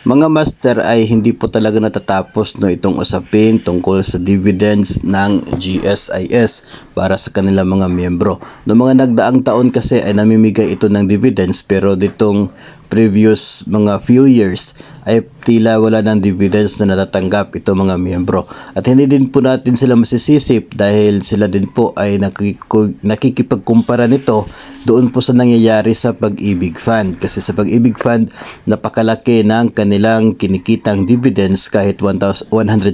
Mga master, ay hindi po talaga natatapos itong usapin tungkol sa dividends ng GSIS para sa kanilang mga miyembro. Noong mga nagdaang taon kasi ay namimigay ito ng dividends, pero ditong previous mga few years ay tila wala ng dividends na natatanggap itong mga miyembro. At hindi din po natin sila masisisip dahil sila din po ay nakikipagkumpara nito doon po sa nangyayari sa Pag-ibig Fund. Kasi sa Pag-ibig Fund, napakalaki ng kanilang kinikitang dividends kahit 100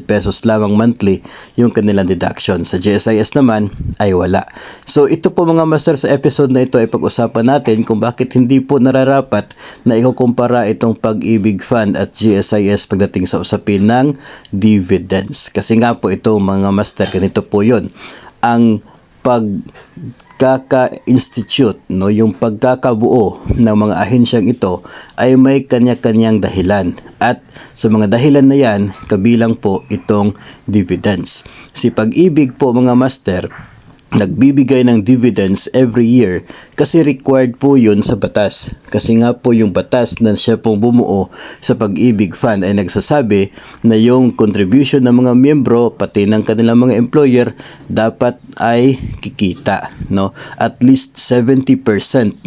pesos lamang monthly yung kanilang deduction. Sa GSIS naman ay wala. So ito po mga master, sa episode na ito ay pag-usapan natin kung bakit hindi po nararapat na ikukumpara itong Pag-ibig Fund at GSIS pagdating sa usapin ng dividends. Kasi nga po ito mga master, ganito po yun. Ang pagkaka-institute, yung pagkakabuo ng mga ahensyang ito ay may kanya-kanyang dahilan. At sa mga dahilan na yan, kabilang po itong dividends. Si Pag-ibig po mga master, nagbibigay ng dividends every year kasi required po yun sa batas. Kasi nga po yung batas na siya pong bumuo sa Pag-ibig Fund ay nagsasabi na yung contribution ng mga miyembro pati ng kanilang mga employer dapat ay kikita. At least 70%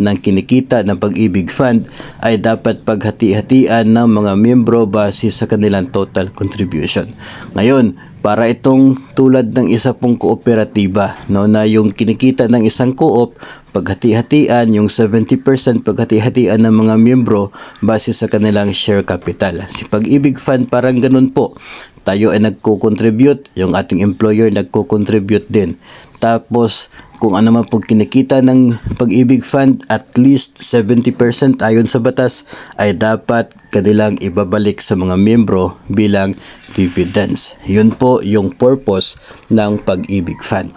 ng kinikita ng Pag-ibig Fund ay dapat paghati-hatian ng mga miyembro base sa kanilang total contribution. Ngayon, para itong tulad ng isa pong kooperatiba, na yung kinikita ng isang co-op, paghati-hatian, yung 70% paghati-hatian ng mga miyembro base sa kanilang share capital. Si Pag-ibig Fund parang ganun po. Tayo ay nagko-contribute, yung ating employer nagko-contribute din. Tapos, kung ano man po kinikita ng Pag-ibig Fund, at least 70% ayon sa batas ay dapat kanilang ibabalik sa mga miyembro bilang dividends. Yun po yung purpose ng Pag-ibig Fund.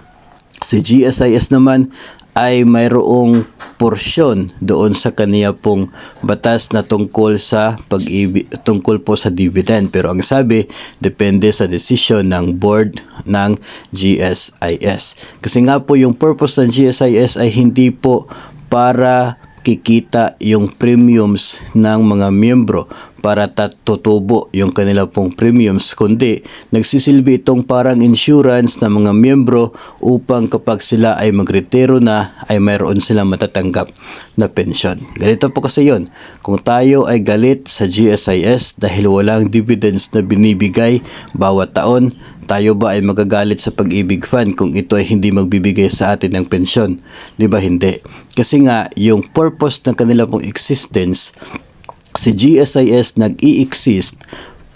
Si GSIS naman ay mayroong porsyon doon sa kaniya pong batas na tungkol sa pag-ibig, tungkol po sa dividend. Pero ang sabi, depende sa desisyon ng board ng GSIS. Kasi nga po yung purpose ng GSIS ay hindi po para kikita yung premiums ng mga miyembro para tutubo yung kanila pong premiums, kundi nagsisilbi itong parang insurance ng mga miyembro upang kapag sila ay magretiro na ay mayroon silang matatanggap na pensyon. Ganito po kasi yun. Kung tayo ay galit sa GSIS dahil walang dividends na binibigay bawat taon, tayo ba ay magagalit sa Pag-ibig Fund kung ito ay hindi magbibigay sa atin ng pensyon? Di ba hindi? Kasi nga, yung purpose ng kanila pong existence, si GSIS nag-i-exist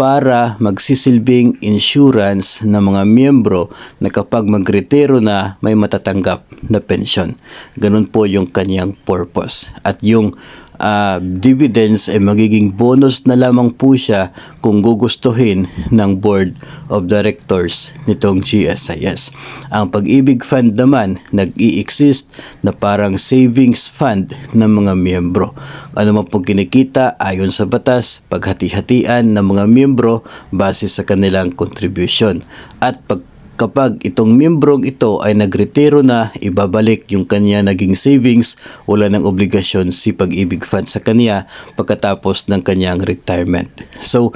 para magsisilbing insurance ng mga miyembro na kapag magretiro na may matatanggap na pensyon. Ganun po yung kanyang purpose. At yung dividends ay magiging bonus na lamang po siya kung gugustuhin ng board of directors nitong GSIS. Ang Pag-ibig Fund naman nag-i-exist na parang savings fund ng mga miyembro. Ano man po kinikita ayon sa batas, paghati-hatian ng mga miyembro base sa kanilang contribution. At kapag itong miyembrong ito ay nagretiro na, ibabalik yung kanya naging savings, wala ng obligasyon si Pag-ibig Fund sa kanya pagkatapos ng kanyang retirement. So,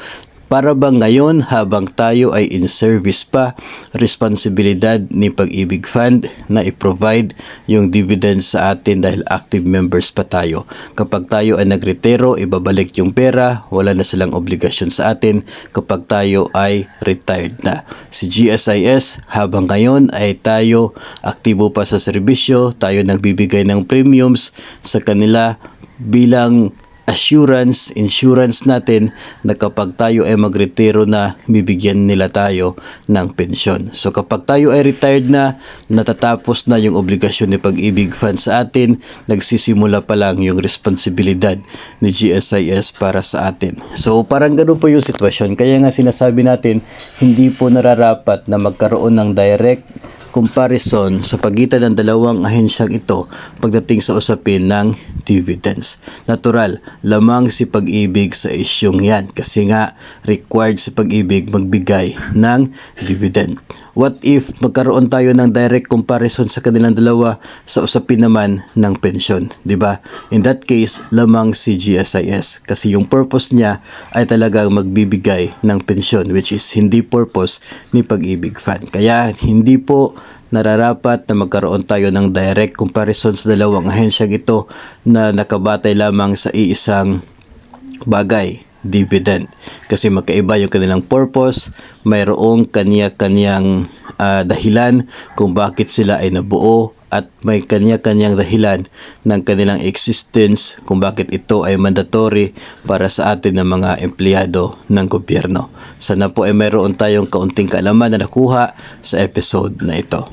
para bang ngayon habang tayo ay in service pa, responsibilidad ni Pag-ibig Fund na i-provide yung dividends sa atin dahil active members pa tayo. Kapag tayo ay nagretiro, ibabalik yung pera, wala na silang obligasyon sa atin kapag tayo ay retired na. Si GSIS, habang ngayon ay tayo aktibo pa sa serbisyo, tayo nagbibigay ng premiums sa kanila bilang insurance natin na kapag tayo ay magretiro na, bibigyan nila tayo ng pensyon. So kapag tayo ay retired na, natatapos na yung obligasyon ni Pag-ibig Fund sa atin, nagsisimula pa lang yung responsibilidad ni GSIS para sa atin. So parang ganun po yung sitwasyon. Kaya nga sinasabi natin, hindi po nararapat na magkaroon ng direct comparison sa pagitan ng dalawang ahensyang ito pagdating sa usapin ng dividends. Natural, lamang si Pag-ibig sa isyong yan kasi nga required si Pag-ibig magbigay ng dividend. What if magkaroon tayo ng direct comparison sa kanilang dalawa sa usapin naman ng pensyon, di ba? In that case, lamang si GSIS kasi yung purpose niya ay talagang magbibigay ng pensyon, which is hindi purpose ni Pag-ibig Fund. Kaya hindi po nararapat na magkaroon tayo ng direct comparison sa dalawang ahensyang ito na nakabatay lamang sa iisang bagay, dividend. Kasi magkaiba yung kanilang purpose, mayroong kanya-kanyang dahilan kung bakit sila ay nabuo at may kanya-kanyang dahilan ng kanilang existence kung bakit ito ay mandatory para sa atin ng mga empleyado ng gobyerno. Sana po ay mayroon tayong kaunting kaalaman na nakuha sa episode na ito.